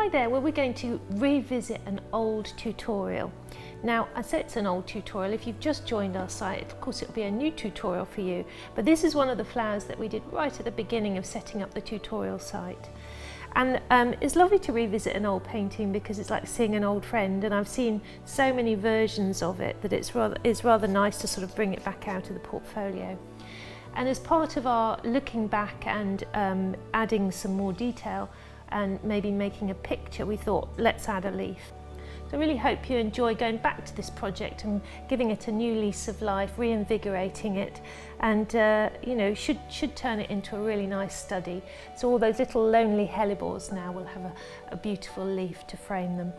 Hi there, well, we're going to revisit an old tutorial. Now, I say it's an old tutorial. If you've just joined our site, of course it'll be a new tutorial for you, but this is one of the flowers that we did right at the beginning of setting up the tutorial site. And it's lovely to revisit an old painting because it's like seeing an old friend, and I've seen so many versions of it that it's rather nice to sort of bring it back out of the portfolio. And as part of our looking back and adding some more detail and maybe making a picture, we thought, let's add a leaf. So I really hope you enjoy going back to this project and giving it a new lease of life, reinvigorating it, and you know, should turn it into a really nice study. So all those little lonely hellebores now will have a beautiful leaf to frame them.